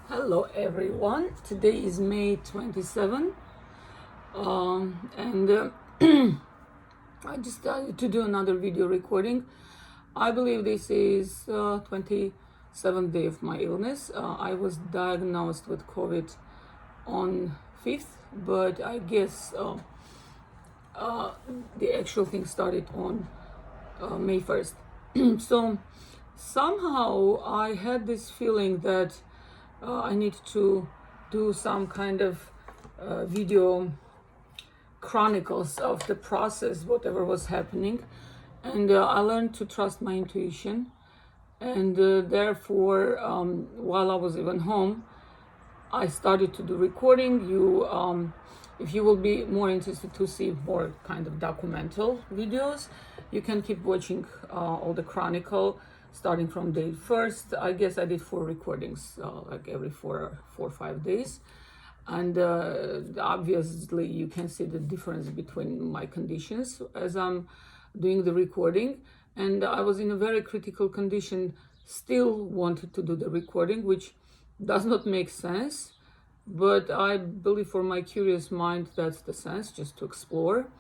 Hello everyone. Today is May 27 and I just started to do another video recording. I believe this is 27th day of my illness. I was diagnosed with COVID on 5th, but I guess the actual thing started on May 1st. So somehow I had this feeling that I need to do some kind of video chronicles of the process, whatever was happening. And I learned to trust my intuition. And therefore, while I was even home, I started to do recording. If you will be more interested to see more kind of documental videos, you can keep watching all the chronicle starting from day first. I guess I did 4 recordings, like every 4 or 5 days. And obviously you can see the difference between my conditions as I'm doing the recording. And I was in a very critical condition, still wanted to do the recording, which does not make sense. But I believe for my curious mind, that's the sense, just to explore.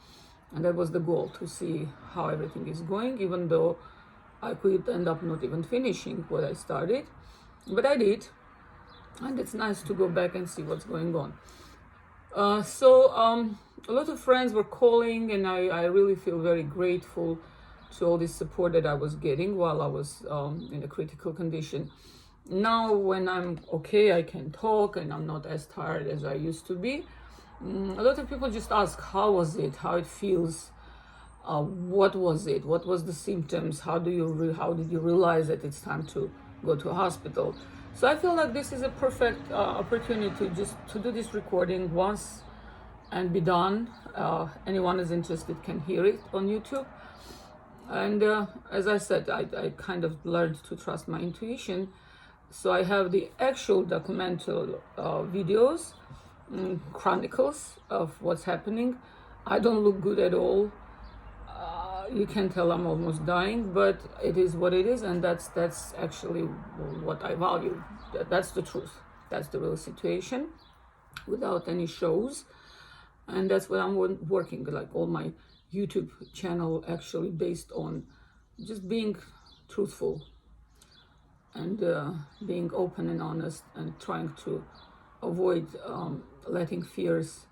And that was the goal, to see how everything is going, even though I could end up not even finishing what I started. But I did. And it's nice to go back and see what's going on. So a lot of friends were calling, and I really feel very grateful to all this support that I was getting while I was in a critical condition. Now when I'm okay, I can talk and I'm not as tired as I used to be. A lot of people just ask, how was it, how it feels, what was it, what was the symptoms, how did you realize that it's time to go to a hospital. So I feel like this is a perfect opportunity just to do this recording once and be done. Anyone is interested can hear it on YouTube. And as I said, I kind of learned to trust my intuition. So I have the actual documental videos, chronicles of what's happening. I don't look good at all. You can tell I'm almost dying, but it is what it is, and that's actually what I value. That's the truth. That's the real situation, without any shows. And that's what I'm working, like all my YouTube channel actually based on just being truthful and being open and honest, and trying to avoid letting fears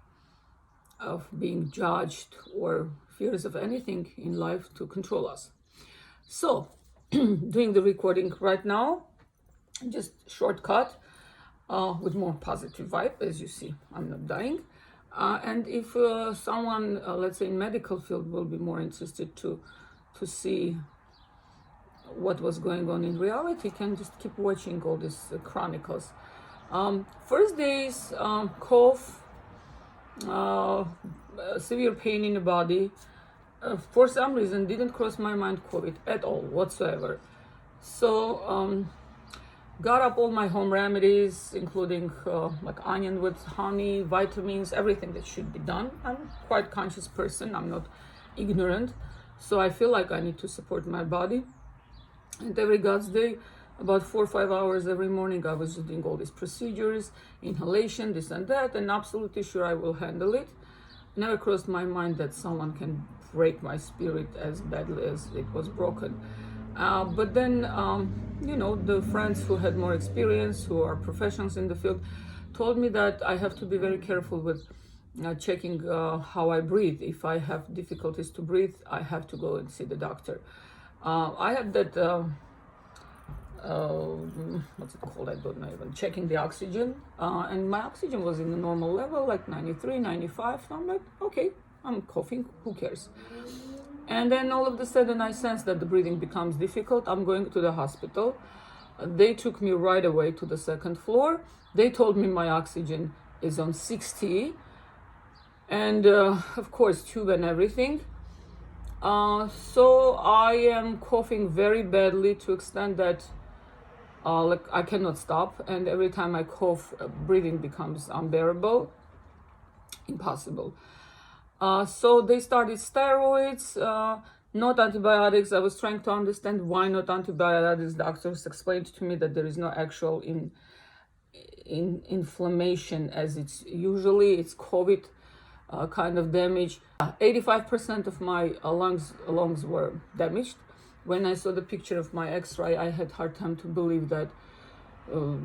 of being judged or fears of anything in life to control us. So doing the recording right now, just shortcut with more positive vibe. As you see, I'm not dying. And if someone, let's say in medical field, will be more interested to see what was going on in reality, can just keep watching all these chronicles. First days, cough, severe pain in the body. For some reason, didn't cross my mind COVID at all whatsoever. So got up all my home remedies, including like onion with honey, vitamins, everything that should be done. I'm quite conscious person. I'm not ignorant. So I feel like I need to support my body. And every God's day, about 4 or 5 hours every morning, I was just doing all these procedures, inhalation, this and that, and absolutely sure I will handle it. Never crossed my mind that someone can break my spirit as badly as it was broken. But then, the friends who had more experience, who are professionals in the field, told me that I have to be very careful with checking how I breathe. If I have difficulties to breathe, I have to go and see the doctor. I had that, what's it called? I don't know even, checking the oxygen. And my oxygen was in the normal level, like 93, 95. So I'm like, okay, I'm coughing, who cares? And then all of a sudden I sensed that the breathing becomes difficult. I'm going to the hospital. They took me right away to the 2nd floor. They told me my oxygen is on 60. And of course, tube and everything. So I am coughing very badly, to extent that like I cannot stop, and every time I cough, breathing becomes unbearable, impossible. So they started steroids, not antibiotics. I was trying to understand why not antibiotics. Doctors explained to me that there is no actual inflammation, as it's COVID kind of damage. 85% of my lungs were damaged. When I saw the picture of my X-ray, I had hard time to believe that uh,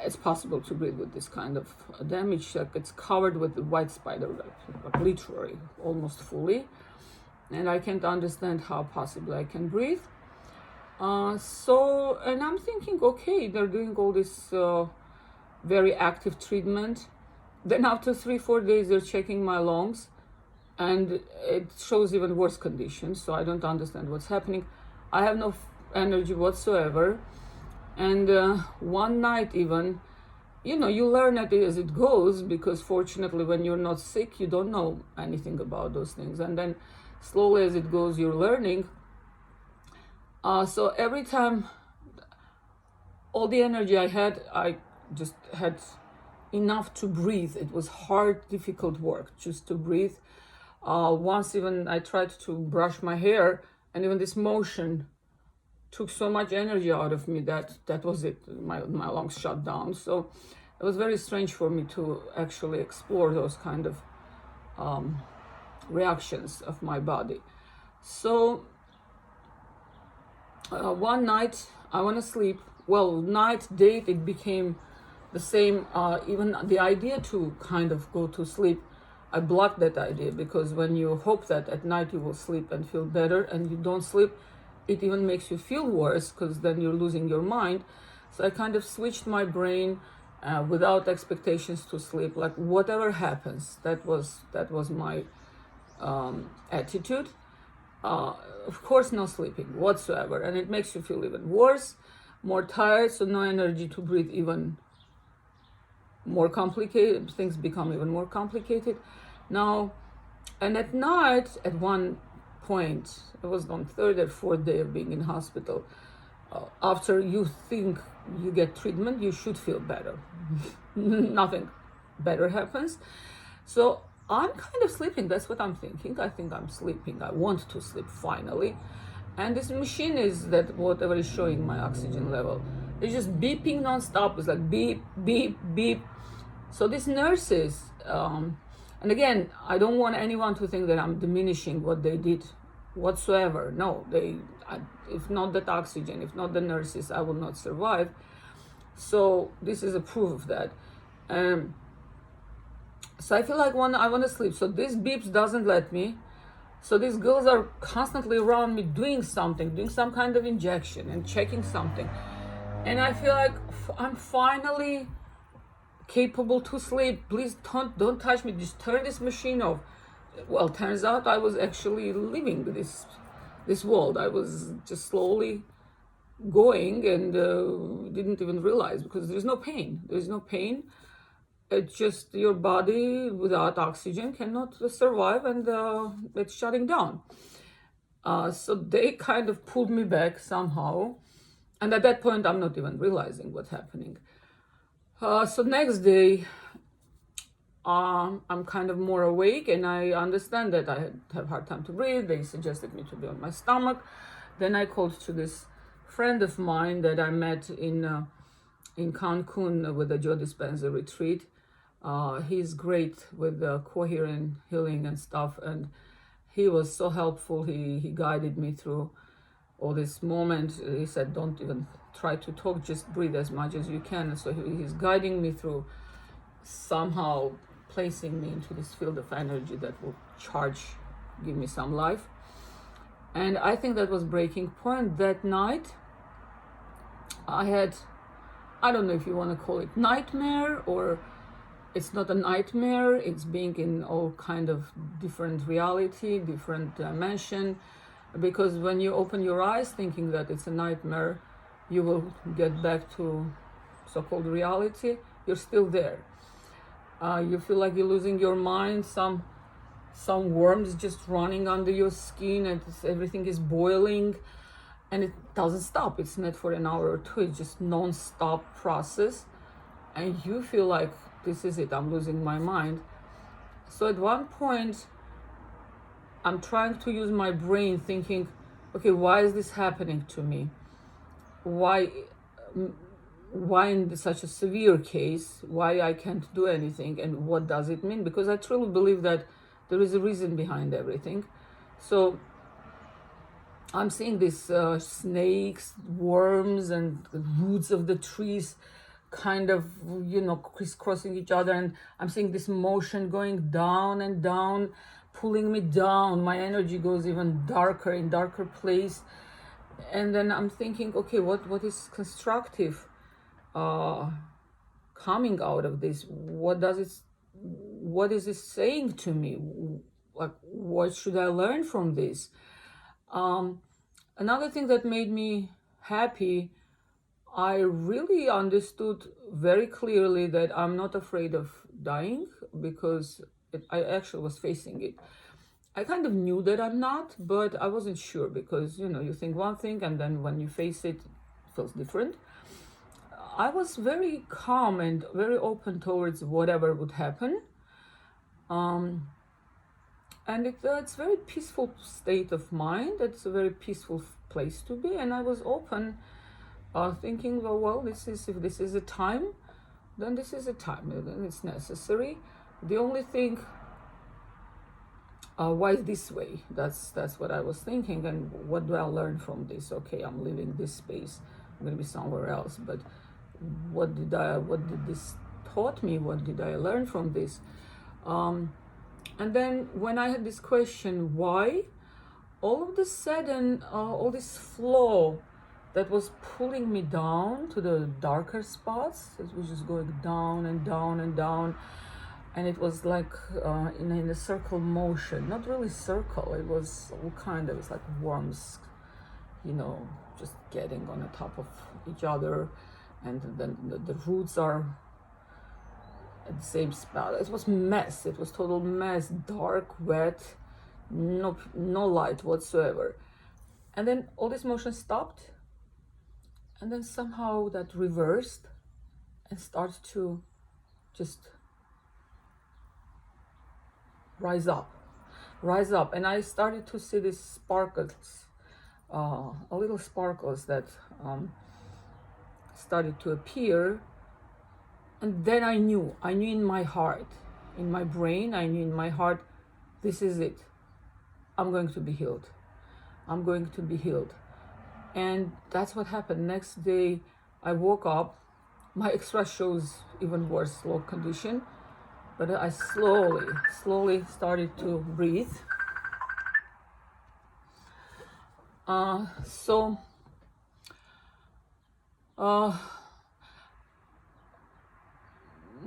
it's possible to breathe with this kind of damage. Like, it's covered with white spider web, like literally, almost fully. And I can't understand how possibly I can breathe. And I'm thinking, okay, they're doing all this very active treatment. Then after 3-4 days, they're checking my lungs, and it shows even worse conditions. So I don't understand what's happening. I have no energy whatsoever. And one night even, you learn it as it goes, because fortunately when you're not sick, you don't know anything about those things. And then slowly as it goes, you're learning. So every time, all the energy I had, I just had enough to breathe. It was hard, difficult work just to breathe. Once even I tried to brush my hair, and even this motion took so much energy out of me that was it. My lungs shut down. So it was very strange for me to actually explore those kind of reactions of my body. So one night I want to sleep. Well, night, date, it became the same. Even the idea to kind of go to sleep, I blocked that idea, because when you hope that at night you will sleep and feel better and you don't sleep, it even makes you feel worse, because then you're losing your mind. So I kind of switched my brain without expectations to sleep. Like, whatever happens, that was my attitude. Of course, no sleeping whatsoever, and it makes you feel even worse, more tired. So no energy to breathe, even more complicated. Things become even more complicated now. And at night, at one point, it was on third or fourth day of being in hospital, after you think you get treatment, you should feel better. Nothing better happens. So I'm kind of sleeping. That's what I'm thinking. I think I'm sleeping. I want to sleep finally. And this machine is that whatever is showing my oxygen level, it's just beeping nonstop. It's like beep, beep, beep. So these nurses, and again, I don't want anyone to think that I'm diminishing what they did whatsoever. No, if not that oxygen, if not the nurses, I will not survive. So this is a proof of that. So I feel like I want to sleep. So this beeps doesn't let me. So these girls are constantly around me doing something, doing some kind of injection and checking something. And I feel like I'm finally capable to sleep. Please don't touch me. Just turn this machine off. Well, turns out I was actually living this world. I was just slowly going, and didn't even realize, because there's no pain. There's no pain. It's just your body without oxygen cannot survive, and it's shutting down. So they kind of pulled me back somehow. And at that point, I'm not even realizing what's happening. So next day, I'm kind of more awake, and I understand that I have hard time to breathe. They suggested me to be on my stomach. Then I called to this friend of mine that I met in Cancun with the Joe Dispenza retreat. He's great with coherent healing and stuff, and he was so helpful. He guided me through all this moment. He said, don't even try to talk, just breathe as much as you can. And so he's guiding me through, somehow placing me into this field of energy that will give me some life. And I think that was breaking point. That night I had, I don't know if you want to call it nightmare, or it's not a nightmare, it's being in all kind of different reality, different dimension. Because when you open your eyes thinking that it's a nightmare, you will get back to so-called reality. You're still there. You feel like you're losing your mind. Some worms just running under your skin, and everything is boiling, and it doesn't stop. It's not for an hour or two. It's just non-stop process, and you feel like, this is it, I'm losing my mind. So at one point, I'm trying to use my brain, thinking, okay, why is this happening to me? Why why in such a severe case, why I can't do anything, and what does it mean? Because I truly believe that there is a reason behind everything. So I'm seeing these snakes, worms, and the roots of the trees kind of, crisscrossing each other. And I'm seeing this motion going down and down, pulling me down. My energy goes even darker, in darker place. And then I'm thinking, okay, what is constructive coming out of this? What is it saying to me? Like, what should I learn from this? Another thing that made me happy, I really understood very clearly that I'm not afraid of dying, because I actually was facing it. I kind of knew that I'm not, but I wasn't sure, because you think one thing and then when you face it, it feels different. I was very calm and very open towards whatever would happen. And it's a very peaceful state of mind. It's a very peaceful place to be. And I was open, thinking, well, if this is a time, then this is a time, then it's necessary. The only thing, why this way? That's what I was thinking. And what do I learn from this? Okay, I'm leaving this space. I'm going to be somewhere else. But what did this taught me? What did I learn from this? And then when I had this question, why, all of a sudden, all this flow that was pulling me down to the darker spots, it was just going down and down and down. And it was like in a circle motion, not really circle, it was all kind of, it was like worms, just getting on the top of each other. And then the roots are at the same spot. It was mess. It was total mess. Dark, wet, no light whatsoever. And then all this motion stopped, and then somehow that reversed and started to just rise up. And I started to see these sparkles, a little sparkles that started to appear. And then I knew in my heart, in my brain, I knew in my heart, this is it. I'm going to be healed. And that's what happened. Next day, I woke up. My X-ray shows even worse low condition, but I slowly started to breathe.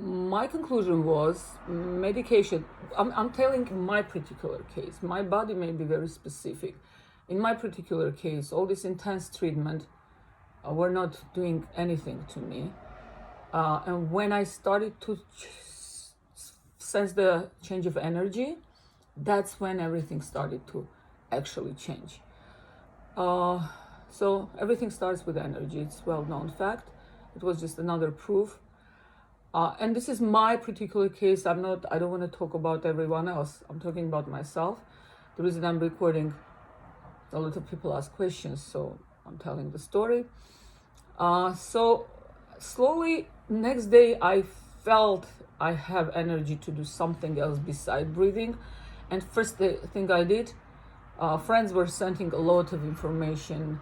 My conclusion was medication. I'm telling my particular case. My body may be very specific. In my particular case, all this intense treatment were not doing anything to me. And when I started to sense the change of energy, that's when everything started to actually change. So everything starts with energy. It's a well-known fact. It was just another proof. And this is my particular case. I don't want to talk about everyone else. I'm talking about myself. The reason I'm recording, a lot of people ask questions, so I'm telling the story. So slowly, next day, I felt I have energy to do something else beside breathing. And first thing I did, friends were sending a lot of information,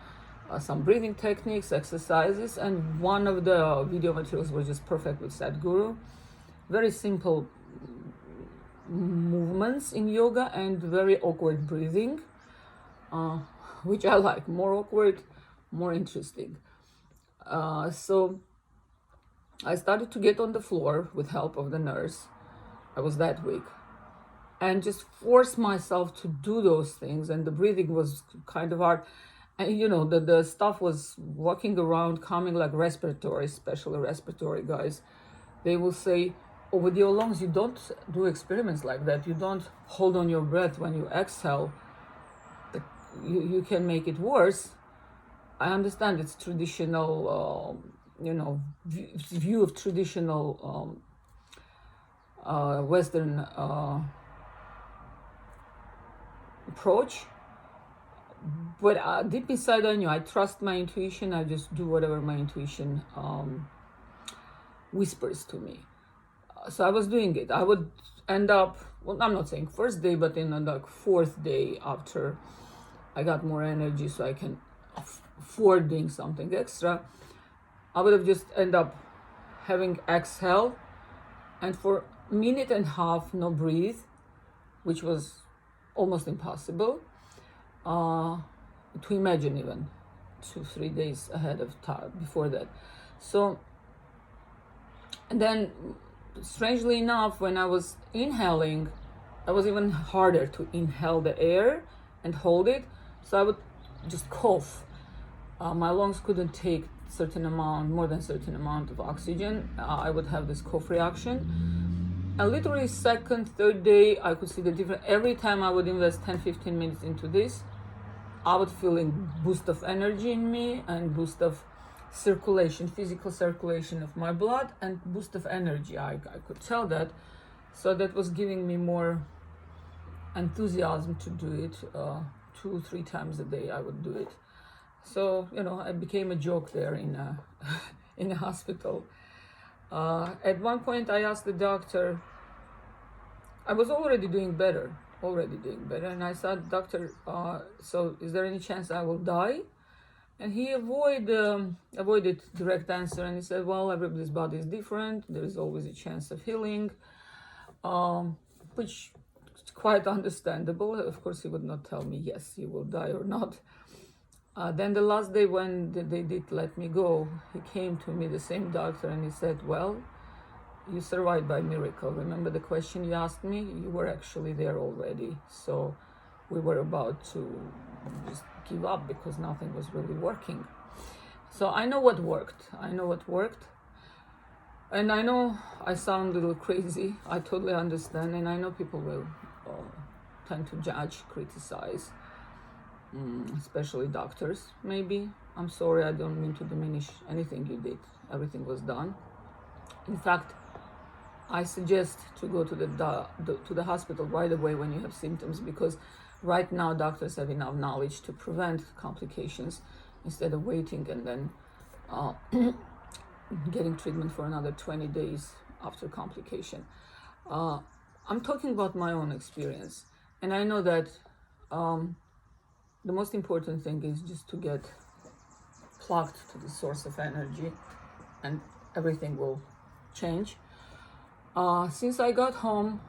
some breathing techniques, exercises, and one of the video materials was just perfect with Sadhguru. Very simple movements in yoga and very awkward breathing, which I like. More awkward, more interesting. So I started to get on the floor with help of the nurse. I was that weak. And just force myself to do those things. And the breathing was kind of hard. And the stuff was walking around, coming like respiratory, especially respiratory guys. They will say, oh, with your lungs, you don't do experiments like that. You don't hold on your breath when you exhale. You can make it worse. I understand it's traditional, view of traditional Western approach. But deep inside I knew I trust my intuition. I just do whatever my intuition whispers to me. So I was doing it. I would end up, well, I'm not saying first day, but in like fourth day after I got more energy so I can afford doing something extra, I would have just end up having exhale and for a minute and a half no breathe, which was almost impossible to imagine even 2-3 days ahead of time before that. So, and then strangely enough, when I was inhaling, it was even harder to inhale the air and hold it. So I would just cough. My lungs couldn't take more than certain amount of oxygen. I would have this cough reaction. And literally second, third day, I could see the difference. Every time I would invest 10-15 minutes into this, I would feel a boost of energy in me and boost of circulation, physical circulation of my blood and boost of energy. I could tell that. So that was giving me more enthusiasm to do it. 2-3 times a day I would do it. So, I became a joke there in a hospital. At one point I asked the doctor, I was already doing better, and I said, doctor, so is there any chance I will die? And he avoided direct answer, and he said, well, everybody's body is different, there is always a chance of healing, which is quite understandable. Of course he would not tell me yes, you will die or not. Then the last day when they did let me go, he came to me, the same doctor, and he said, well, you survived by miracle. Remember the question you asked me? You were actually there already. So we were about to just give up because nothing was really working. So I know what worked. And I know I sound a little crazy. I totally understand. And I know people will tend to judge, criticize. Especially doctors, maybe. I'm sorry, I don't mean to diminish anything you did. Everything was done. In fact, I suggest to go to the hospital right away when you have symptoms, because right now doctors have enough knowledge to prevent complications instead of waiting and then getting treatment for another 20 days after complication. I'm talking about my own experience, and I know that the most important thing is just to get plugged to the source of energy and everything will change. Since I got home,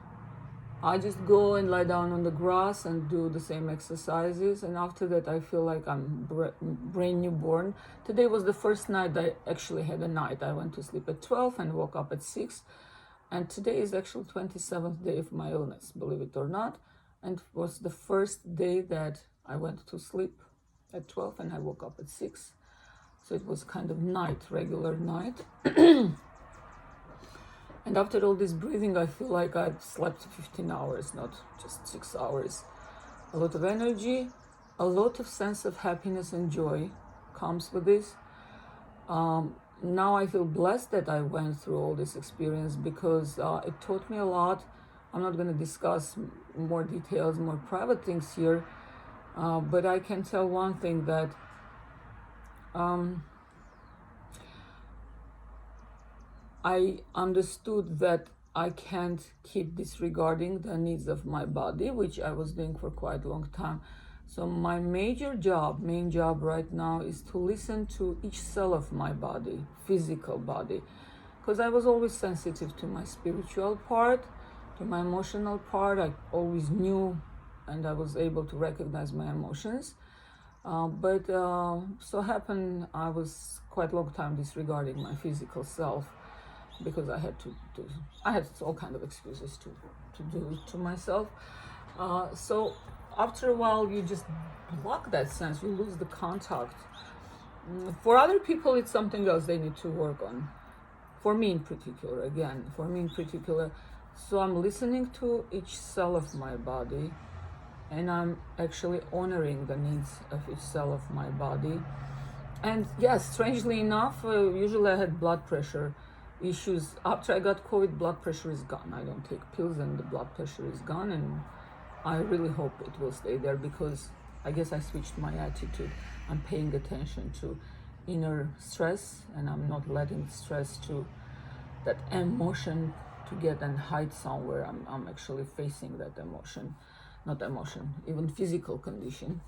I just go and lie down on the grass and do the same exercises, and after that I feel like I'm brand newborn. Today was the first night I actually had a night. I went to sleep at 12 and woke up at 6, and today is actually 27th day of my illness, believe it or not, and it was the first day that I went to sleep at 12 and I woke up at 6. So it was kind of regular night. And after all this breathing, I feel like I've slept 15 hours, not just 6 hours. A lot of energy, a lot of sense of happiness and joy comes with this. Now I feel blessed that I went through all this experience because it taught me a lot. I'm not going to discuss more details, more private things here. But I can tell one thing, that I understood that I can't keep disregarding the needs of my body, which I was doing for quite a long time. So my main job right now is to listen to each cell of my body, physical body, because I was always sensitive to my spiritual part, to my emotional part. I always knew and I was able to recognize my emotions. But so happened I was quite a long time disregarding my physical self because I had all kind of excuses to do it to myself. So after a while you just block that sense, you lose the contact. For other people it's something else they need to work on. For me in particular, so I'm listening to each cell of my body, and I'm actually honoring the needs of each cell of my body. And yes, strangely enough, usually I had blood pressure issues. After I got COVID, blood pressure is gone. I don't take pills and the blood pressure is gone, and I really hope it will stay there because I guess I switched my attitude. I'm paying attention to inner stress, and I'm not letting stress to that emotion to get and hide somewhere. I'm actually facing that emotion, not emotion, even physical condition.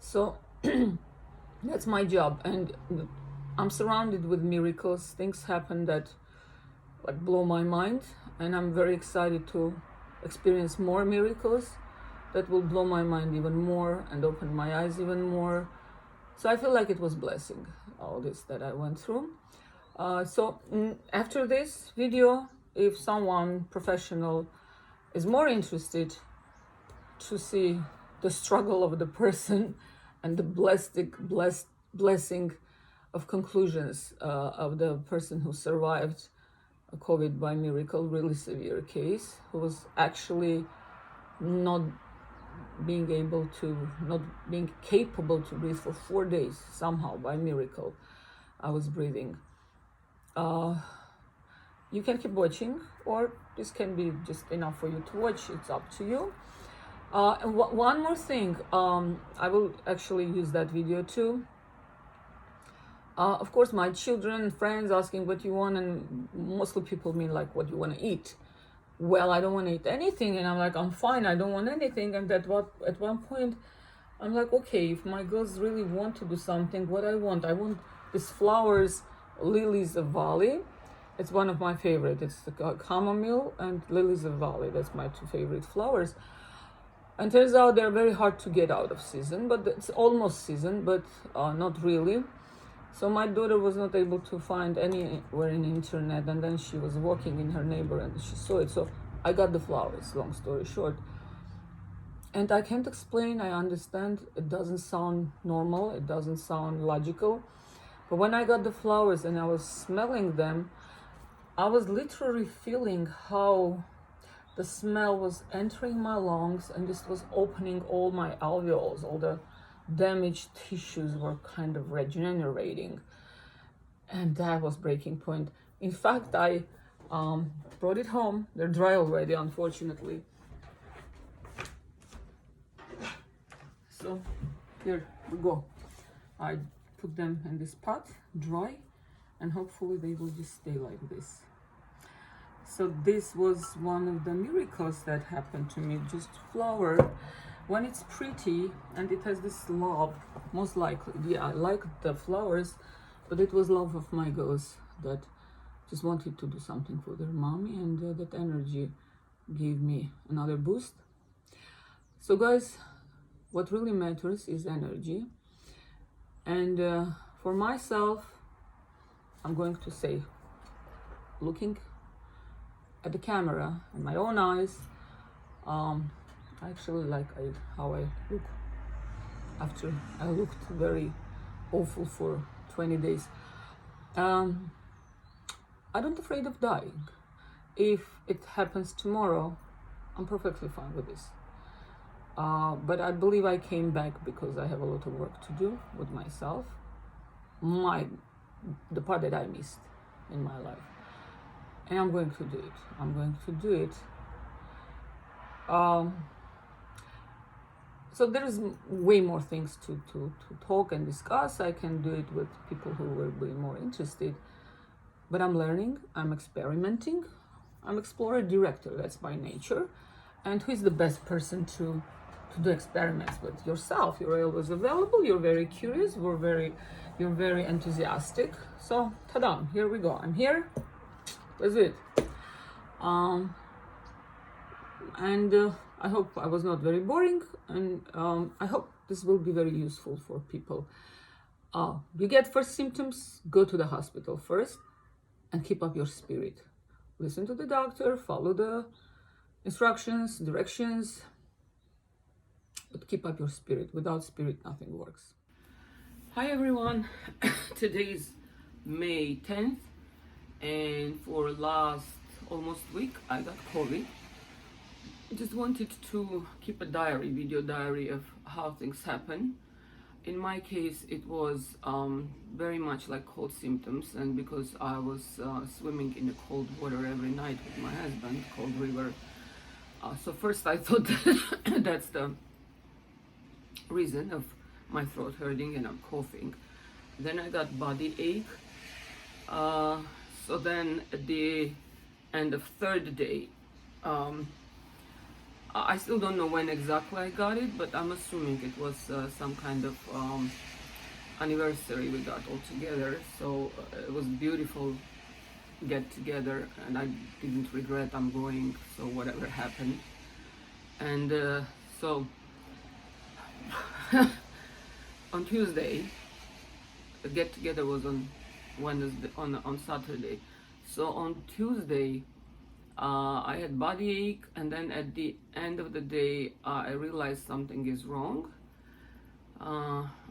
So that's my job, and I'm surrounded with miracles. Things happen that like blow my mind, and I'm very excited to experience more miracles that will blow my mind even more and open my eyes even more. So I feel like it was blessing, all this that I went through. After this video, if someone professional is more interested to see the struggle of the person and the blessing of conclusions of the person who survived COVID by miracle, really severe case, who was actually not being capable to breathe for 4 days somehow by miracle. I was breathing. You can keep watching, or this can be just enough for you to watch. It's up to you. And one more thing, I will actually use that video too. Of course, my children, friends asking what you want, and mostly people mean like what you want to eat. Well, I don't want to eat anything, and I'm like, I'm fine, I don't want anything. And at one point, I'm like, okay, if my girls really want to do something, what I want this flowers, lilies of Valley. It's one of my favorite. It's the chamomile and lilies of Valley. That's my two favorite flowers. And turns out they're very hard to get out of season, but it's almost season, but not really. So my daughter was not able to find anywhere in the internet, and then she was walking in her neighbor and she saw it. So I got the flowers, long story short. And I can't explain, I understand, it doesn't sound normal, it doesn't sound logical. But when I got the flowers and I was smelling them, I was literally feeling how the smell was entering my lungs, and this was opening all my alveoles, all the damaged tissues were kind of regenerating, and that was breaking point. In fact, I brought it home. They're dry already, unfortunately. So here we go. I put them in this pot, dry, and hopefully they will just stay like this. So this was one of the miracles that happened to me. Just flower, when it's pretty and it has this love, most likely, yeah, I like the flowers, but it was love of my girls that just wanted to do something for their mommy, and that energy gave me another boost. So guys, what really matters is energy. And for myself, I'm going to say, looking at the camera in my own eyes, I actually like how I look after I looked very awful for 20 days. I'm not afraid of dying. If it happens tomorrow, I'm perfectly fine with this. But I believe I came back because I have a lot of work to do with myself, the part that I missed in my life. And I'm going to do it. I'm going to do it. So there's way more things to talk and discuss. I can do it with people who will be more interested. But I'm learning, I'm experimenting, I'm explorer director, that's by nature. And who is the best person to do experiments with? Yourself. You're always available, you're very curious, you're very enthusiastic. So, ta-da, here we go. I'm here. That's it. I hope I was not very boring, and I hope this will be very useful for people. You get first symptoms, go to the hospital first, and keep up your spirit. Listen to the doctor, follow the instructions, directions, but keep up your spirit. Without spirit, nothing works. Hi everyone, today is May 10th, and for last almost week I got COVID. I just wanted to keep a video diary of how things happen. In my case, it was very much like cold symptoms, and because I was swimming in the cold water every night with my husband, cold river. So first I thought that's the reason of my throat hurting and I'm coughing. Then I got body ache. So then at the end of third day, um, I still don't know when exactly I got it, but I'm assuming it was some kind of anniversary we got all together. So it was beautiful get together, and I didn't regret I'm going. So whatever happened, and so on Tuesday, the get together was on Wednesday, on Saturday. So on Tuesday, I had body ache, and then at the end of the day, I realized something is wrong.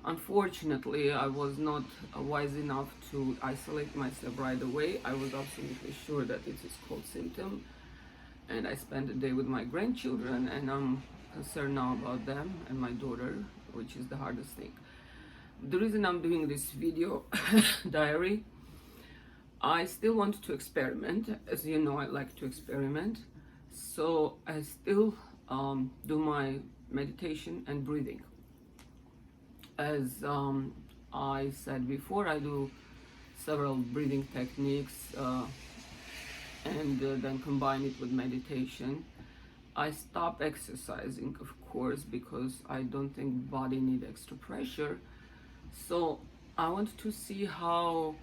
Unfortunately, I was not wise enough to isolate myself right away. I was absolutely sure that it is cold symptom, and I spent the day with my grandchildren, and I'm concerned now about them and my daughter, which is the hardest thing. The reason I'm doing this video diary, I still want to experiment. As you know, I like to experiment. So I still do my meditation and breathing. As I said before, I do several breathing techniques and then combine it with meditation. I stopped exercising, of course, because I don't think body need extra pressure. So I want to see how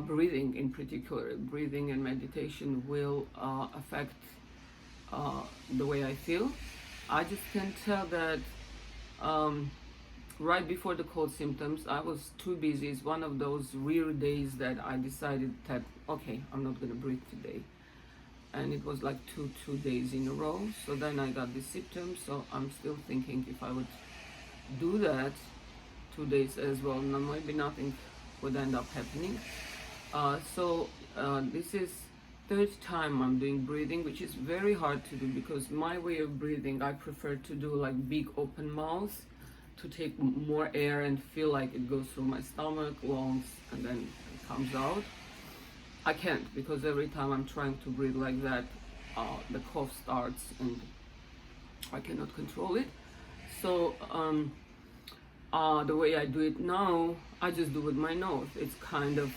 breathing, in particular, breathing and meditation will affect the way I feel. I just can tell that right before the cold symptoms, I was too busy. It's one of those rare days that I decided that, okay, I'm not going to breathe today. And it was like two days in a row. So then I got the symptoms. So I'm still thinking if I would do that 2 days as well, maybe nothing would end up happening. So this is third time I'm doing breathing, which is very hard to do because my way of breathing, I prefer to do like big open mouth to take more air and feel like it goes through my stomach, lungs, and then it comes out. I can't, because every time I'm trying to breathe like that, the cough starts and I cannot control it. So the way I do it now, I just do with my nose. It's kind of,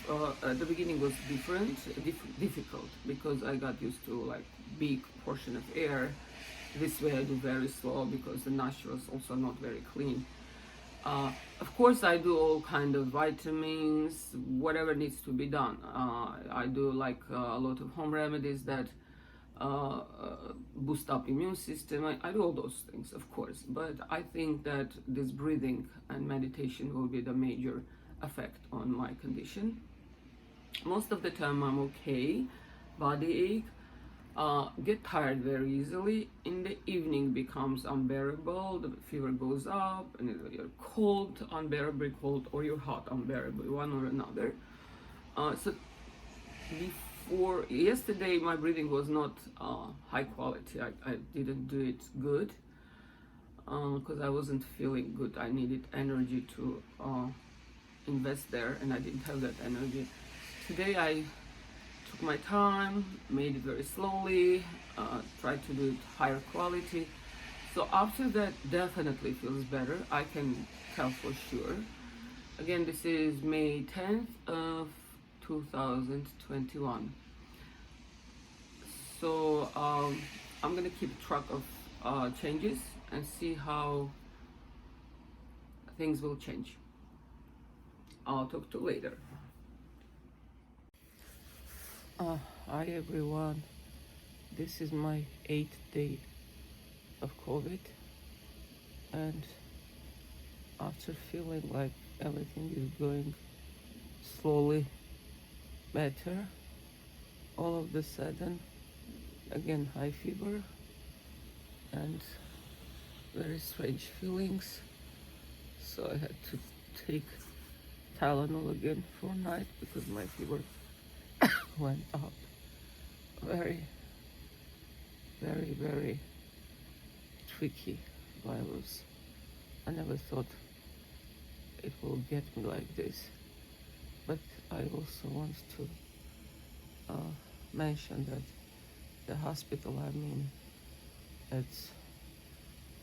at the beginning was difficult because I got used to like big portion of air. This way I do very slow because the nostrils also not very clean. Of course, I do all kind of vitamins, whatever needs to be done. I do like a lot of home remedies that boost up immune system. I do all those things, of course, but I think that this breathing and meditation will be the major effect on my condition. Most of the time I'm okay, body ache, get tired very easily. In the evening becomes unbearable, the fever goes up, and you're cold, unbearably cold, or you're hot, unbearably, one or another. So before yesterday, my breathing was not high quality. I didn't do it good because I wasn't feeling good. I needed energy to invest there, and I didn't have that energy. Today I took my time, made it very slowly, tried to do it higher quality. So after that, definitely feels better. I can tell for sure. Again, this is May 10th of 2021. So I'm gonna keep track of changes and see how things will change. I'll talk to you later. Hi everyone, this is my 8th day of COVID, and after feeling like everything is going slowly better, all of a sudden, again high fever and very strange feelings, so I had to take Tylenol again for a night because my fever went up. Very tricky virus. I never thought it will get me like this. But I also want to mention that the hospital I'm in at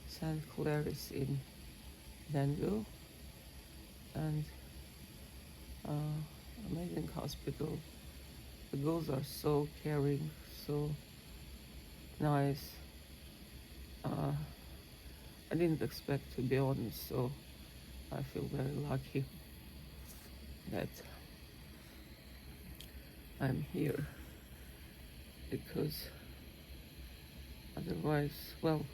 St. Clair's in Danville, and amazing hospital. The girls are so caring, so nice. Uh, I didn't expect, to be honest, so I feel very lucky that I'm here, because otherwise, well,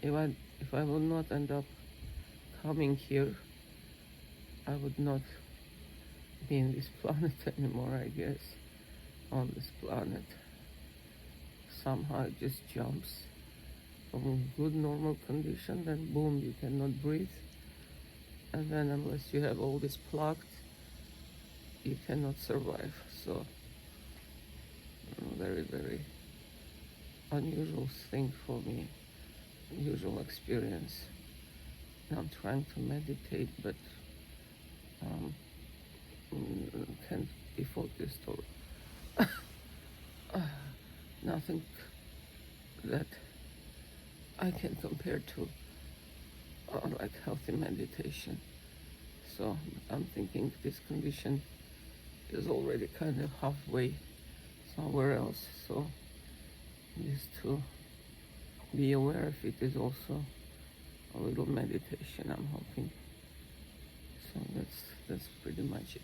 if I would not end up coming here, I would not be in this planet anymore, I guess. On this planet, somehow it just jumps from good normal condition, then boom, you cannot breathe, and then unless you have all this plugged, you cannot survive. So very, very unusual thing for me, unusual experience. I'm trying to meditate, but um, can't be focused, or nothing that I can compare to like healthy meditation. So I'm thinking this condition is already kind of halfway somewhere else. So just to be aware of it is also a little meditation, I'm hoping. So that's pretty much it.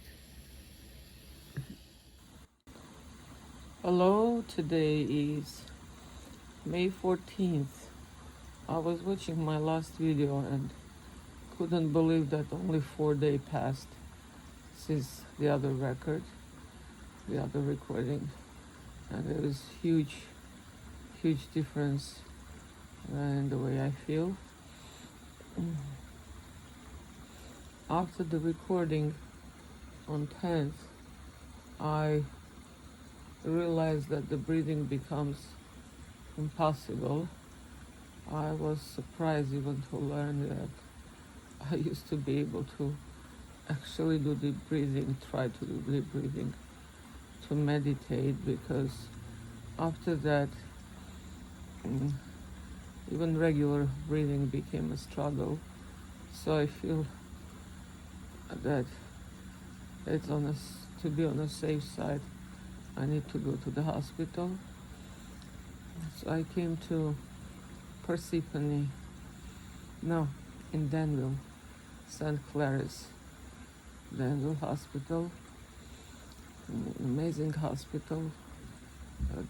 Hello, today is May 14th. I was watching my last video and couldn't believe that only 4 days passed since the other record, the other recording, and there is huge difference in the way I feel. After the recording on 10th, I realized that the breathing becomes impossible. I was surprised even to learn that I used to be able to actually do deep breathing, try to do deep breathing, to meditate, because after that, even regular breathing became a struggle. So I feel that it's to be on a safe side, I need to go to the hospital. So I came to Parsippany, no, in Danville, St. Clair's Danville Hospital, an amazing hospital.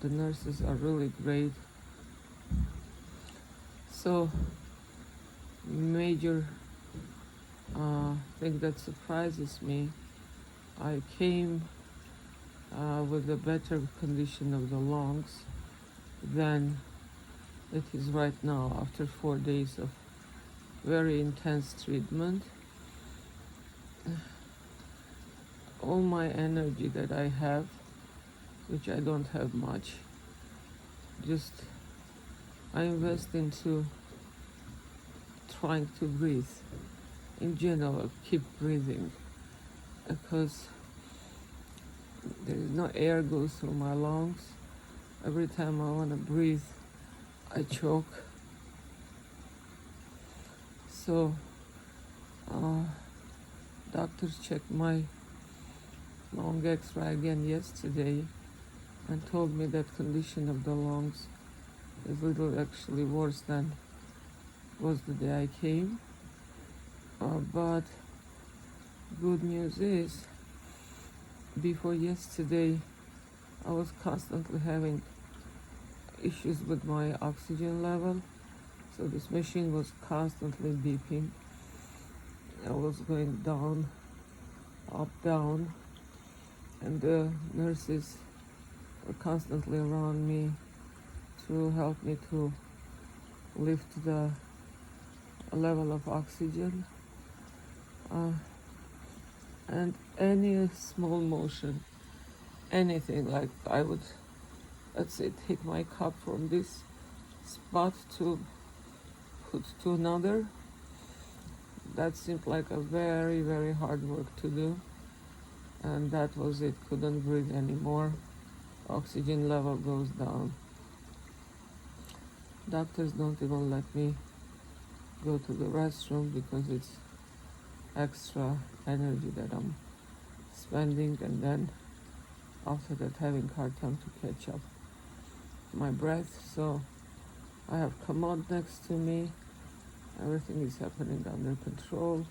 The nurses are really great. So major thing that surprises me, I came with a better condition of the lungs than it is right now after 4 days of very intense treatment. All my energy that I have, which I don't have much, just I invest into trying to breathe. In general, keep breathing, because there is no air goes through my lungs. Every time I want to breathe, I choke. So doctors checked my lung X-ray again yesterday and told me that condition of the lungs is little actually worse than was the day I came. But good news is, before yesterday, I was constantly having issues with my oxygen level. So this machine was constantly beeping. I was going down, up, down, and the nurses were constantly around me to help me to lift the level of oxygen. And any small motion, anything, like I would, let's say, take my cup from this spot to put to another, that seemed like a very, very hard work to do. And that was it, couldn't breathe anymore. Oxygen level goes down. Doctors don't even let me go to the restroom because it's extra energy that I'm spending, and then after that having hard time to catch up my breath. So I have commode next to me. Everything is happening under control.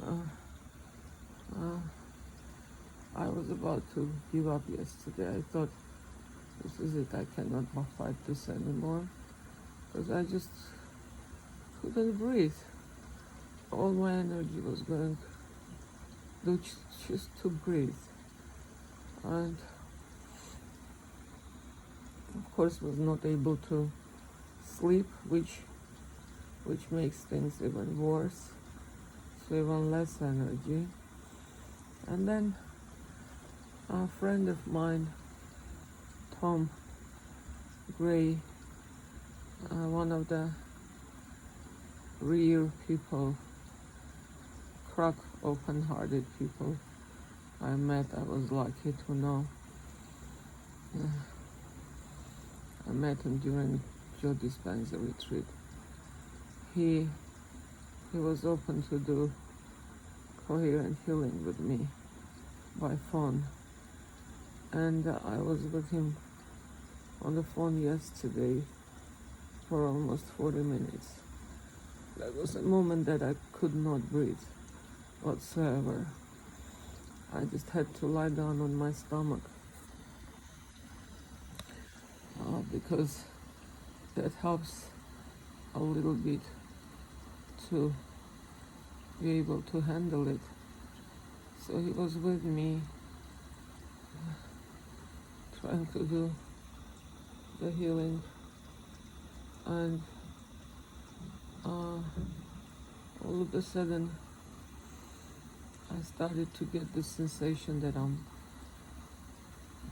Uh, uh, I was about to give up yesterday. I thought, this is it, I cannot fight this anymore, because I just couldn't breathe. All my energy was going just to breathe. And of course was not able to sleep, which makes things even worse. So even less energy. And then a friend of mine, Tom Gray, one of the rare people, crack open-hearted people I met, I was lucky to know. I met him during Joe Dispenza retreat. He was open to do coherent healing with me by phone. And I was with him on the phone yesterday for almost 40 minutes. That was a moment that I could not breathe whatsoever. I just had to lie down on my stomach because that helps a little bit to be able to handle it. So he was with me, trying to do the healing, and all of a sudden I started to get the sensation that I'm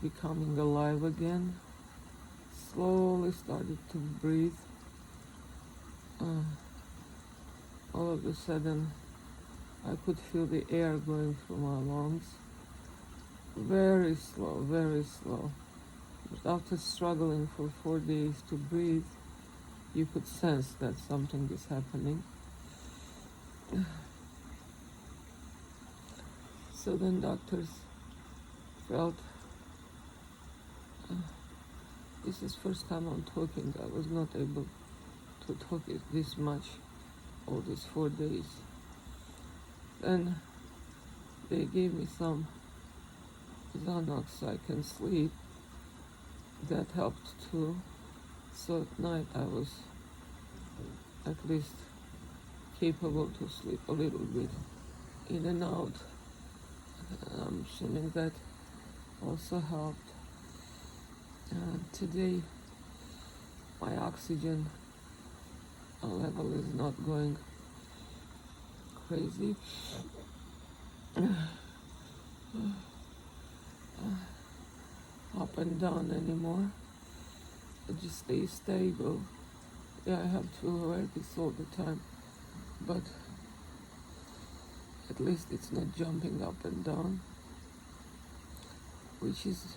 becoming alive again. Slowly started to breathe. All of a sudden I could feel the air going through my lungs. Very slow, very slow. But after struggling for 4 days to breathe, you could sense that something is happening. So then doctors felt, this is first time I'm talking. I was not able to talk it this much all these 4 days. Then they gave me some Xanax so I can sleep. That helped too. So at night I was at least capable to sleep a little bit in and out. I'm assuming that also helped. Today my oxygen level is not going crazy. Up and down anymore. It just stays stable. Yeah, I have to wear this all the time, but at least it's not jumping up and down, which is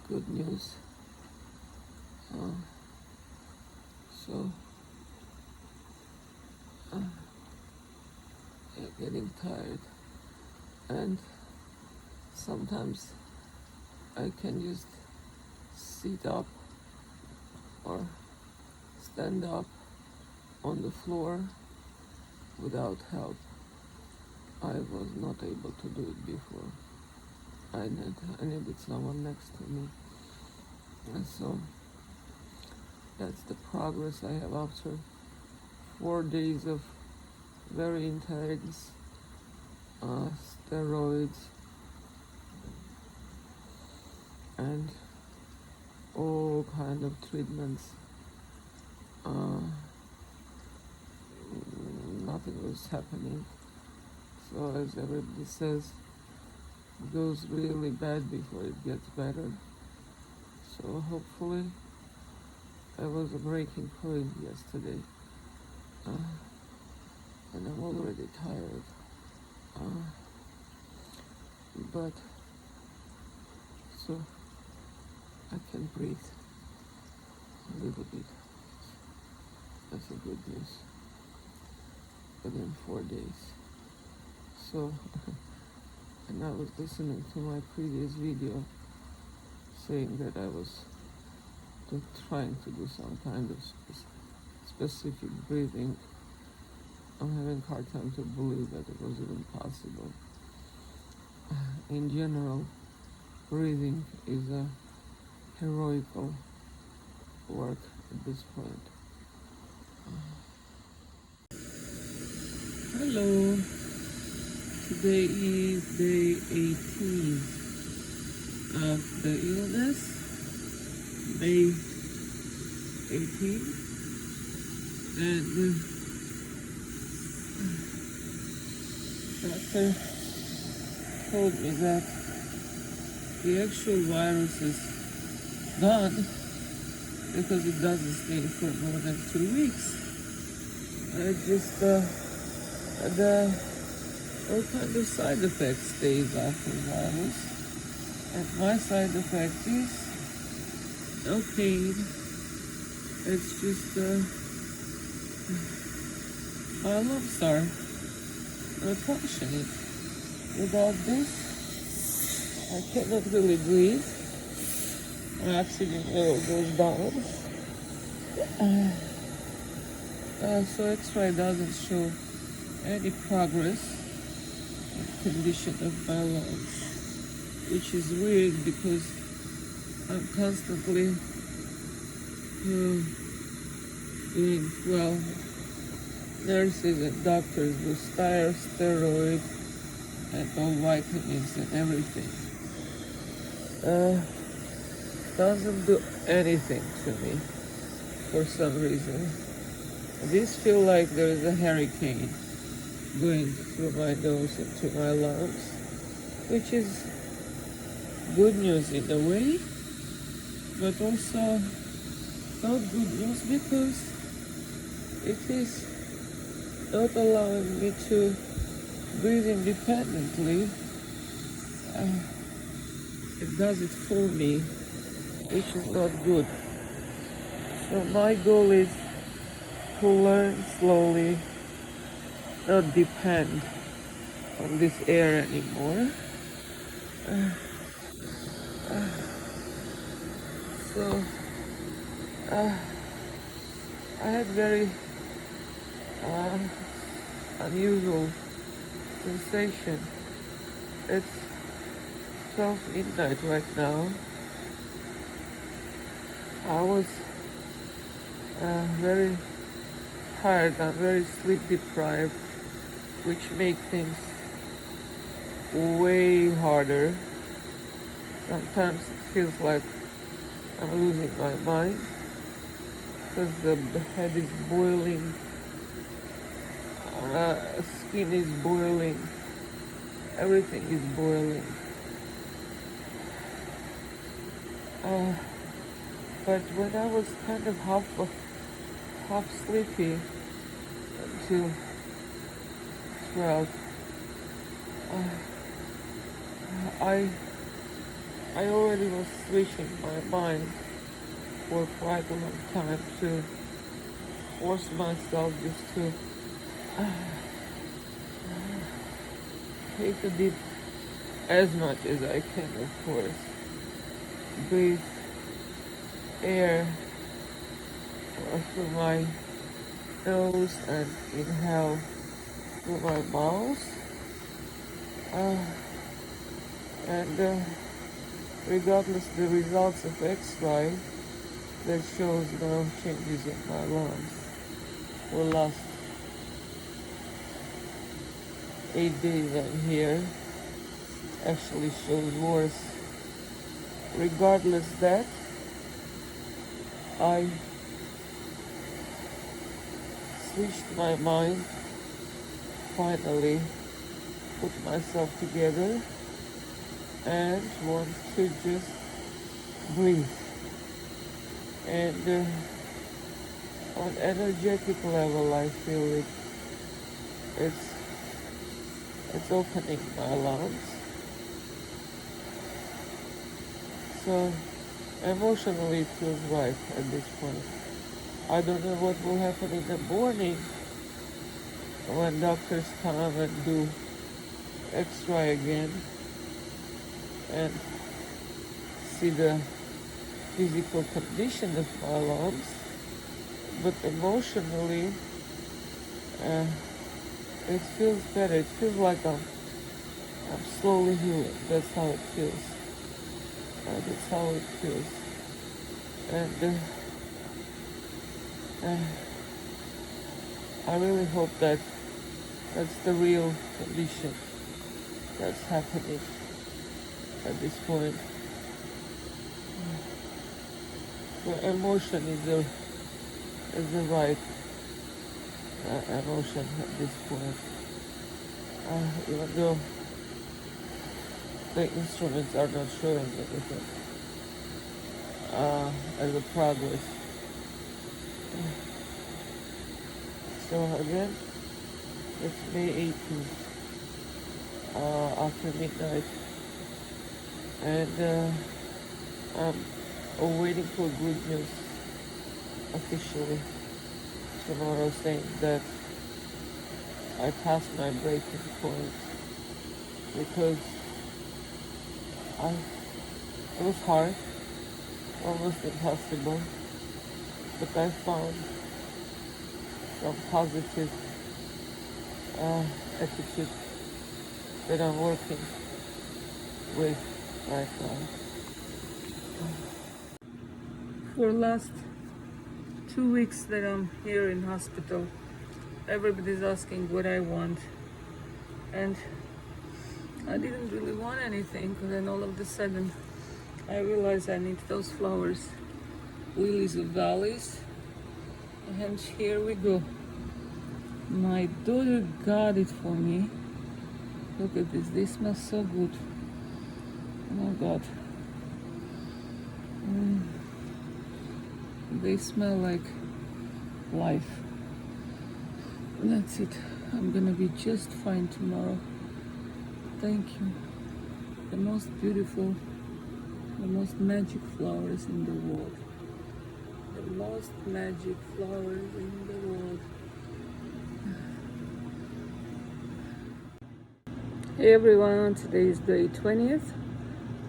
good news. Yeah, getting tired, and sometimes I can just sit up or stand up on the floor without help. I was not able to do it before. I needed someone next to me. And so that's the progress I have after 4 days of very intense steroids and all kind of treatments. Nothing was happening. So as everybody says, it goes really bad before it gets better. So hopefully I was a breaking point yesterday. And I'm already tired. But so I can breathe a little bit. That's a good news. Within 4 days. So, and I was listening to my previous video saying that I was trying to do some kind of specific breathing. I'm having a hard time to believe that it was even possible. In general, breathing is a heroical work at this point. Hello. Today is day 18 of the illness. May 18. And doctor told me that the actual virus is gone because it doesn't stay for more than 2 weeks. It just the all kind of side effects stays after virus, and my side effect is no pain. It's just my lungs are not functioning. Without this, I cannot really breathe. My oxygen level goes down. So X-ray doesn't show any progress in condition of my lungs, which is weird because I'm constantly doing well. Nurses and doctors do steroid and all vitamins and everything. Doesn't do anything to me for some reason. I just feel like there is a hurricane going through my nose into my lungs, which is good news in a way, but also not good news because it is not allowing me to breathe independently. It does it for me, which is not good. So my goal is to learn slowly, not depend on this air anymore. So I had very unusual sensation. It's 12 midnight right now. I was very tired. I'm very sleep deprived, which makes things way harder. Sometimes it feels like I'm losing my mind because the head is boiling, skin is boiling, everything is boiling. But when I was kind of half sleepy until 12, I already was switching my mind for quite a long time to force myself just to take a deep, as much as I can, of course, breathe air through my nose and inhale through my mouth. And regardless the results of X-ray that shows no changes in my lungs for last 8 days I'm here, actually shows worse. Regardless that, I switched my mind, finally put myself together and want to just breathe. And on energetic level, I feel it's opening my lungs. So emotionally it feels right at this point. I don't know what will happen in the morning when doctors come and do X-ray again and see the physical condition of my lungs. But emotionally, uh, it feels better. It feels like I'm slowly healing. That's how it feels. That's how it feels. And I really hope that that's the real condition that's happening at this point. The emotion is the right emotion at this point. Even though the instruments are not showing anything as a progress. So again, it's May 18th after midnight, and I'm awaiting for good news officially tomorrow, saying that I passed my breaking point, because it was hard, almost impossible, but I found some positive attitude that I'm working with right now. For last 2 weeks that I'm here in hospital, everybody's asking what I want, and I didn't really want anything. And then all of a sudden I realized I need those flowers, lilies of valleys, and here we go. My daughter got it for me. Look at this. They smell so good. Oh God. They smell like life. That's it. I'm gonna be just fine tomorrow. Thank you. The most beautiful, the most magic flowers in the world. The most magic flowers in the world. Hey everyone, today is day 20th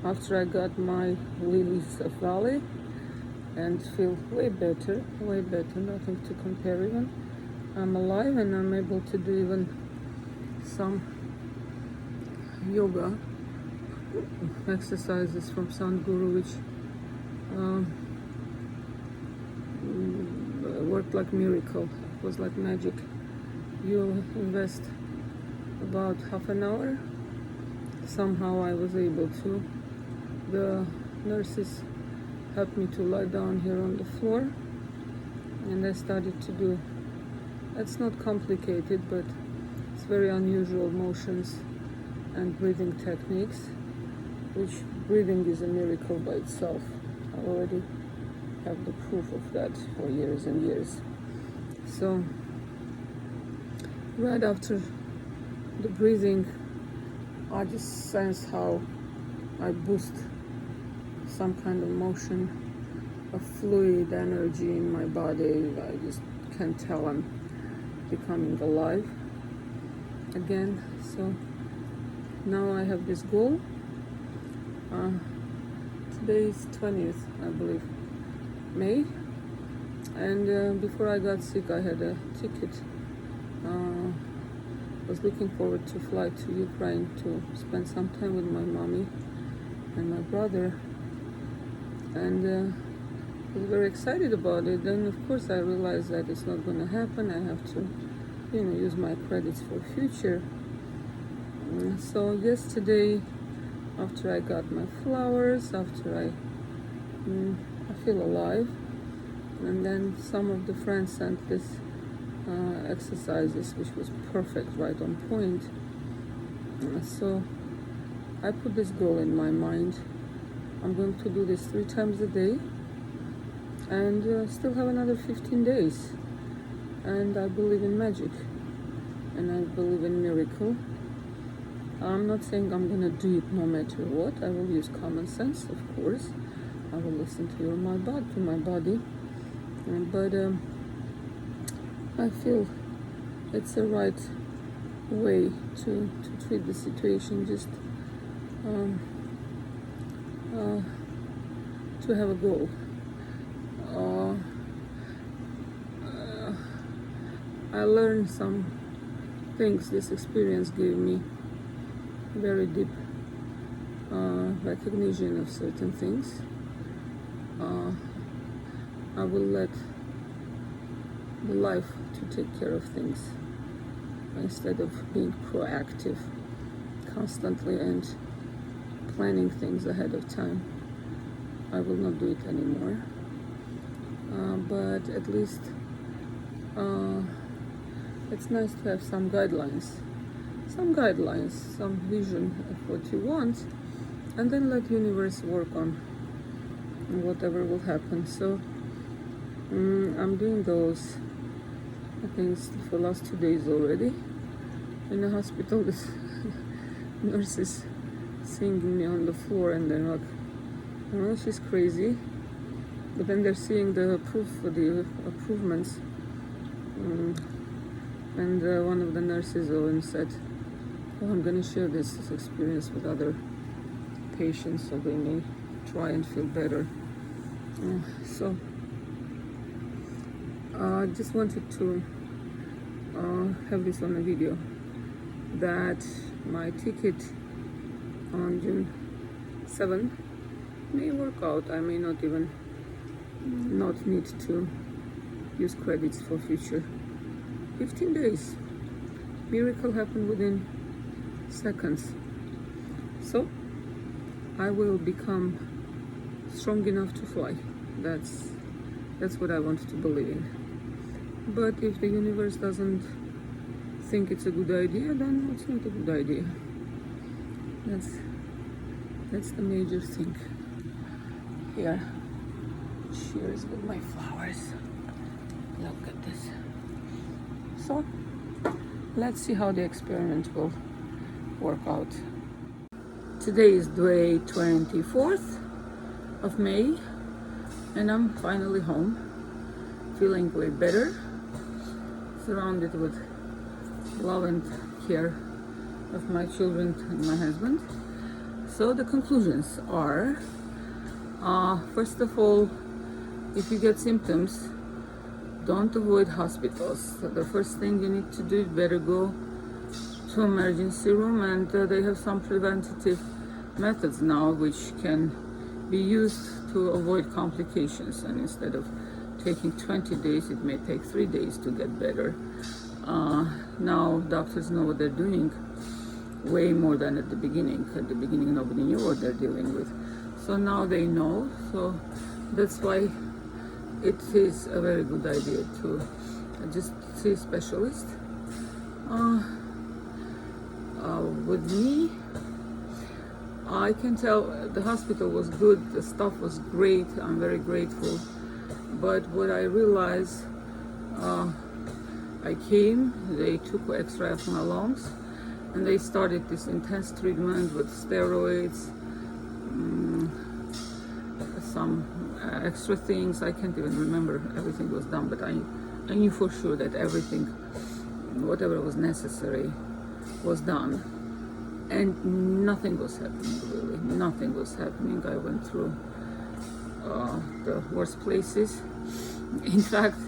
after I got my lilies of valley, and feel way better, nothing to compare even. I'm alive and I'm able to do even some yoga exercises from Sadhguru, which worked like miracle. It was like magic. You invest about half an hour. Somehow I was able to. The nurses helped me to lie down here on the floor, and I started to do. It's not complicated, but it's very unusual motions and breathing techniques, which breathing is a miracle by itself. I already have the proof of that for years and years. So right after the breathing, I just sense how I boost some kind of motion, a fluid energy in my body. I just can tell I'm becoming alive again. So now I have this goal. Today is 20th, I believe, May. And before I got sick, I had a ticket. Was looking forward to fly to Ukraine to spend some time with my mommy and my brother, and was very excited about it. Then of course I realized that it's not going to happen. I have to, use my credits for future. So yesterday, after I got my flowers, after I feel alive, and then some of the friends sent this exercises, which was perfect, right on point. So I put this goal in my mind. I'm going to do this 3 times a day, and still have another 15 days. And I believe in magic, and I believe in miracle. I'm not saying I'm gonna do it no matter what. I will use common sense, of course. I will listen to my body, But I feel it's the right way to treat the situation, just to have a goal. I learned some things. This experience gave me very deep recognition of certain things. I will let the life to take care of things instead of being proactive constantly and planning things ahead of time. I will not do it anymore. But at least it's nice to have some guidelines, some vision of what you want, and then let universe work on whatever will happen. So I'm doing those, I think it's for the last 2 days already. In the hospital, this nurse is seeing me on the floor, and they're like, oh, she's crazy. But then they're seeing the proof for the improvements. And one of the nurses even said, oh, I'm going to share this experience with other patients so they may try and feel better. So I just wanted to have this on a video, that my ticket on June 7th may work out. I may not even not need to use credits for future 15 days. Miracle happened within seconds. So I will become strong enough to fly. That's what I want to believe in. But if the universe doesn't think it's a good idea, then it's not a good idea. That's the major thing. Here, cheers with my flowers. Look at this. So let's see how the experiment will work out. Today is day 24th of May, and I'm finally home, feeling way better, surrounded with love and care of my children and my husband. So the conclusions are, first of all, if you get symptoms, don't avoid hospitals. So the first thing you need to do is better go to emergency room, and they have some preventative methods now which can be used to avoid complications, and instead of taking 20 days, it may take 3 days to get better. Now doctors know what they're doing way more than at the beginning. At the beginning nobody knew what they're dealing with, so now they know. So that's why it is a very good idea to just see a specialist. With me, I can tell the hospital was good, the staff was great, I'm very grateful. But what I realized, I came, they took X-ray of my lungs, and they started this intense treatment with steroids, some extra things. I can't even remember everything was done, but I knew for sure that everything, whatever was necessary, was done, and nothing was happening, really. Nothing was happening. I went through the worst places. In fact,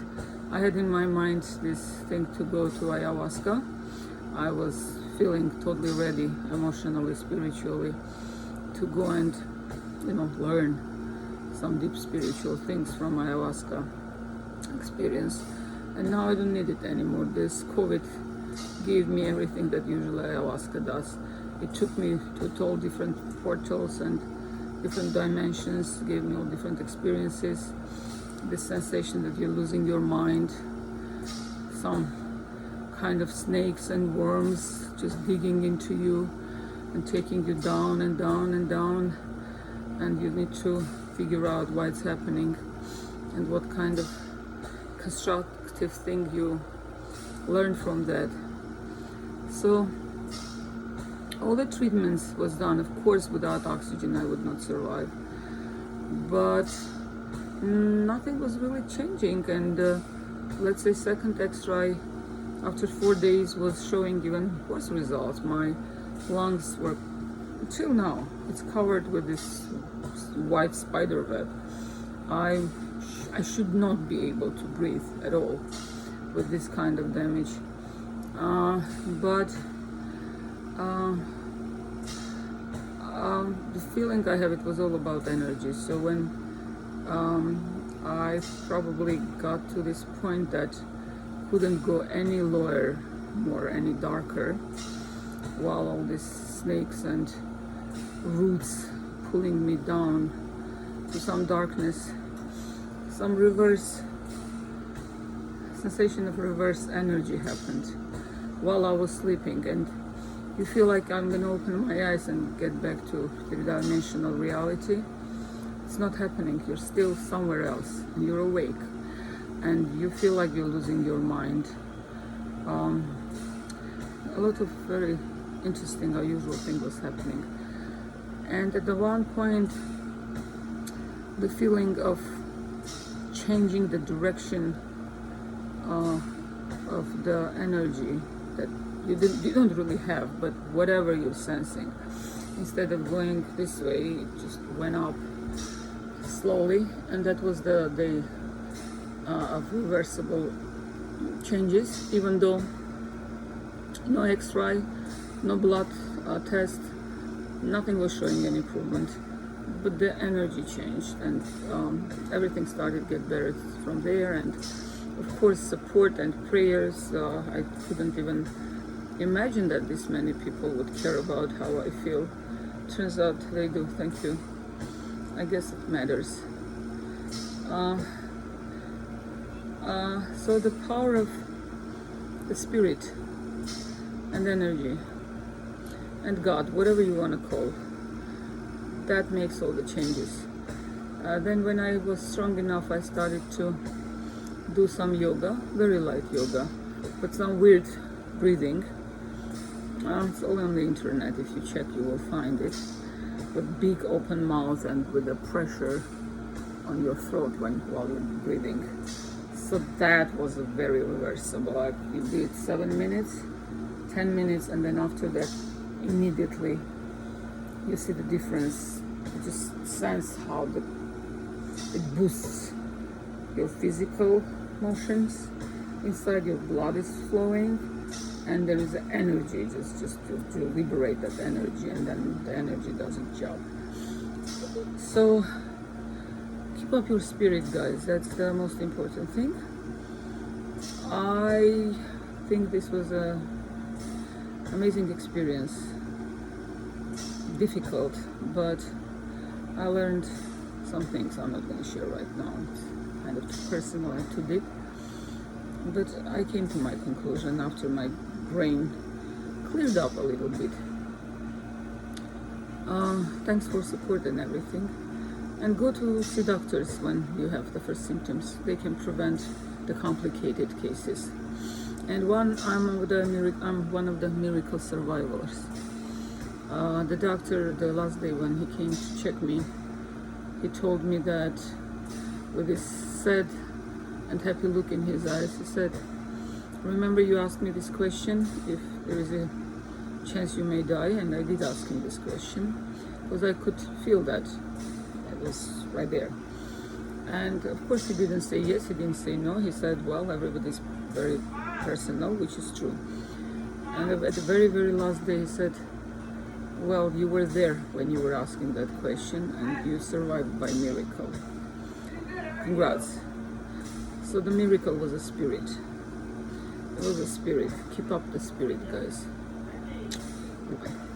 I had in my mind this thing to go to ayahuasca. I was feeling totally ready, emotionally, spiritually, to go and, learn some deep spiritual things from ayahuasca experience. And now I don't need it anymore. This COVID gave me everything that usually ayahuasca does. It took me to all different portals and different dimensions, gave me all different experiences. The sensation that you're losing your mind, some kind of snakes and worms just digging into you and taking you down and down and down, and you need to figure out why it's happening and what kind of constructive thing you learn from that. So all the treatments was done. Of course, without oxygen I would not survive, but nothing was really changing, and let's say second X-ray after 4 days was showing even worse results. My lungs were, till now, it's covered with this white spider web. I should not be able to breathe at all with this kind of damage. But the feeling I have, it was all about energy. So when I probably got to this point that couldn't go any lower, more any darker, while all these snakes and roots pulling me down to some darkness, some reverse sensation of reverse energy happened while I was sleeping, and you feel like I'm gonna open my eyes and get back to three-dimensional reality. It's not happening. You're still somewhere else, and you're awake, and you feel like you're losing your mind. A lot of very interesting, unusual thing was happening, and at the one point, the feeling of changing the direction of the energy that you don't really have, but whatever you're sensing, instead of going this way, it just went up slowly, and that was the day of reversible changes. Even though no X-ray, no blood test, nothing was showing any improvement, but the energy changed, and everything started to get better from there. And of course, support and prayers. I couldn't even imagine that this many people would care about how I feel. Turns out they do. Thank you. I guess it matters. So the power of the spirit and energy and God, whatever you want to call, that makes all the changes. Then when I was strong enough, I started to do some yoga, very light yoga, but some weird breathing. It's all on the internet. If you check, you will find it, with big open mouth and with the pressure on your throat while you're breathing. So that was a very reversible. You did 7 minutes, 10 minutes, and then after that, immediately you see the difference. You just sense how it boosts your physical motions. Inside, your blood is flowing, and there is energy just to liberate that energy, and then the energy does its job. So keep up your spirit, guys. That's the most important thing. I think this was an amazing experience. Difficult, but I learned some things I'm not going to share right now. It's kind of too personal and too deep. But I came to my conclusion after my brain cleared up a little bit. Thanks for support and everything. And go to see doctors when you have the first symptoms. They can prevent the complicated cases. And I'm one of the miracle survivors. The doctor, the last day when he came to check me, he told me that with this sad and happy look in his eyes, he said, "Remember you asked me this question, if there is a chance you may die?" And I did ask him this question, because I could feel that. It was right there. And of course he didn't say yes, he didn't say no. He said, well, everybody's very personal, which is true. And at the very, very last day he said, well, you were there when you were asking that question, and you survived by miracle. Congrats. So the miracle was a spirit. It was a spirit. Keep up the spirit, guys. Bye.